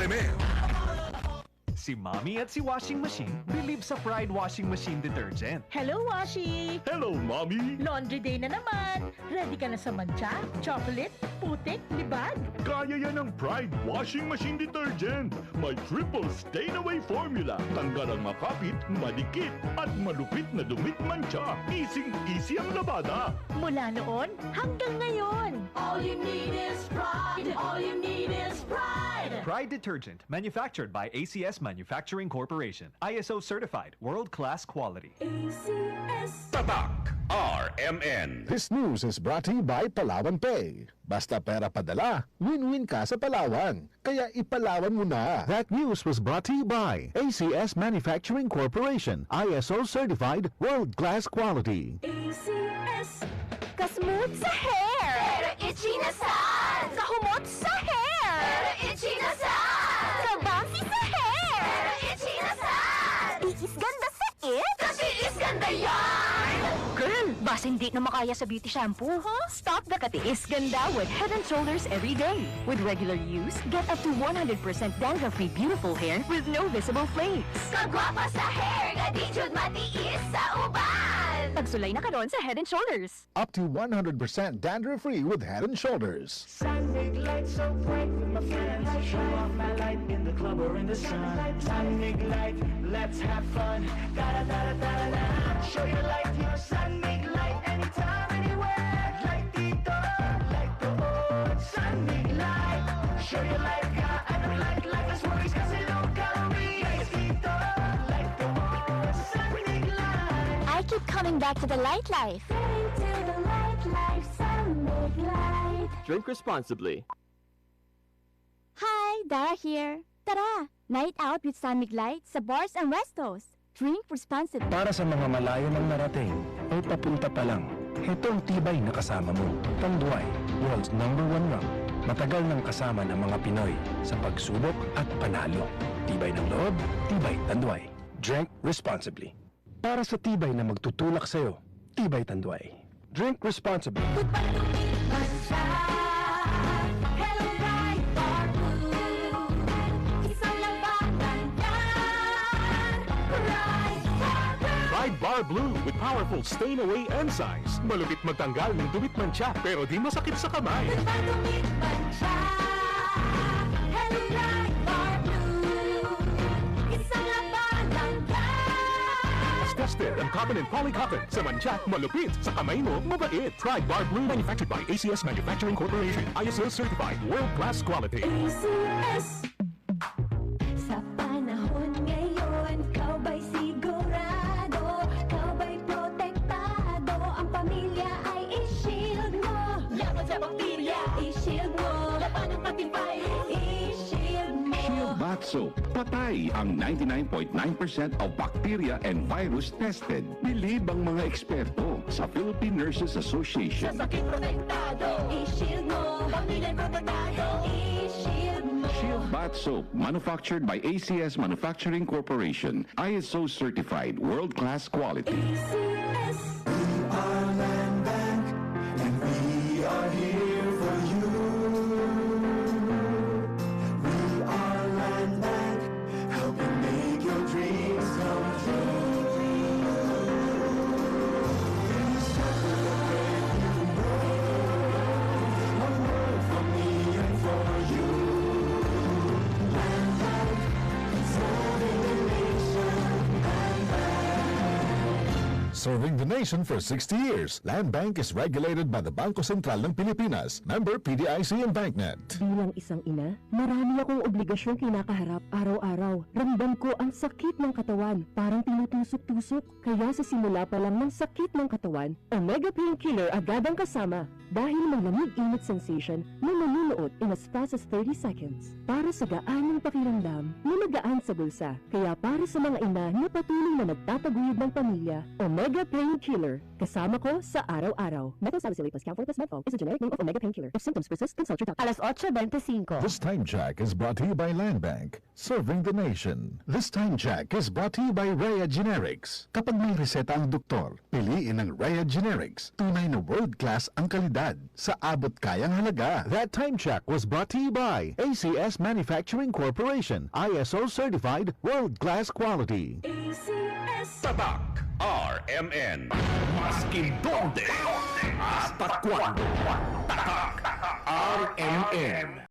ML. Si Mommy at si Washing Machine believe sa Pride Washing Machine Detergent. Hello, Washi! Hello, Mommy! Laundry day na naman! Ready ka na sa mancha, chocolate, putik, libag? Kaya yan ng Pride Washing Machine Detergent. May triple stain-away formula. Tanggal ang makapit, madikit, at malupit na dumit mancha. Easy ang labada. Mula noon hanggang ngayon. All you need is pride. All you need is pride. Pride Detergent, manufactured by ACS Manufacturing Corporation. ISO certified, world-class quality. ACS. Tatak RMN. This news is brought to you by Palawan Pay. Basta pera padala, win-win ka sa Palawan. Kaya ipalawan mo na. That news was brought to you by ACS Manufacturing Corporation. ISO certified, world-class quality. ACS. Kasmooth sa hair! Pero itchy na saan? Sa humot sa hair! Pero itchy na saan? Sa bouncy sa hair! Pero itchy na saan? Tiis ganda sa it! Kasi is ganda yan! Girl, basta hindi na makaya sa beauty shampoo, huh? Stop the katiis ganda with Head & Shoulders every day. With regular use, get up to 100% dandruff-free beautiful hair with no visible flakes. Kagwapa sa hair, nga di jud matiis sa uban! Pagsulay na karon sa Head & Shoulders. Up to 100% dandruff-free with Head & Shoulders. Sunbig light so bright with my friends. Show off my light in the club or in the sun. Sunbig light, let's have fun. Da da da da da da. Show your light, your Sunbig light, anytime, anywhere. Light dito, light doon. Sunbig light, show your light ka. Anong light, less worries kasi low calories. Dito, light doon. Sunbig light. I keep coming back to the light life. Into the light life, Sunbig light. Drink responsibly. Hi, Dara here. Tara, night out with Sunmig Light sa bars and restos. Drink responsibly. Para sa mga malayo ng narating o papunta pa lang, heto ang tibay na kasama mo. Tanduay, world's #1 rum. Matagal nang kasama ng mga Pinoy sa pagsubok at panalo. Tibay ng loob, tibay Tanduay. Drink responsibly. Para sa tibay na magtutulak sa'yo, tibay Tanduay. Drink responsibly. Hello, bright bar blue. Isang labanan yan. Bright bar blue. Pride Bar Blue with powerful stain-away enzymes. Malupit magtanggal ng dumit mancha pero di masakit sa kamay. Nagpadumit man siya. Hello, bright bar blue. Isang labanan yan. Tested ang cotton and polycotton. Sa mancha, malupit. Sa kamay mo, mabait. Pride Bar Blue, manufactured by ACS Manufacturing Corporation. ISO certified, world-class quality. ACS. Sa panahon ngayon, kau ba'y sigurado? Kau ba'y protektado? Ang pamilya ay i-shield mo. Laban sa bakterya, i-shield mo. Laban ng pati virus, i-shield mo. Shield Bath Soap. Patay ang 99.9% of bacteria and virus tested. Believe ang mga eksperto sa Philippine Nurses Sa Association. sakit protektado, i-shield mo. Pamilya protektado, i-shield mo. Shield Bath Soap, manufactured by ACS Manufacturing Corporation. ISO certified, world-class quality. ACS. Our land bank, and we are here for you. We are land bank, helping make your dreams come true. Please start with a brave new world, one world for me and for you. Land bank, serving the nation. Land bank. Serving the nation for 60 years, Land Bank is regulated by the Bangko Sentral ng Pilipinas, member PDIC and BancNet. Bilang isang ina, marami akong obligasyong kinakaharap araw-araw. Ramdam ko ang sakit ng katawan, parang tinutusok-tusok. Kaya sa simula pa lang ng sakit ng katawan, Omega Painkiller agad ang kasama. Dahil may lamig-init sensation na manunuot in as fast as 30 seconds. Para sa gaanong pakiramdam na magaan sa bulsa. Kaya para sa mga ina na patuloy na nagtataguyod ng pamilya, Omega Omega Painkiller. Kasama ko sa araw-araw. Methotrexate plus Camphor plus Medfol is a generic name of Omega Painkiller. If symptoms persist, consult your doctor. Alas 8:25. This Time Check is brought to you by Land Bank, serving the nation. This Time Check is brought to you by Rhea Generics. Kapag may reseta ang doktor, piliin ang Rhea Generics. Tunay na world-class ang kalidad sa abot kayang halaga. That time check was brought to you by ACS Manufacturing Corporation, ISO certified world-class quality. Tatak RMN. Maskin donde hasta cuando. Tatak RMN.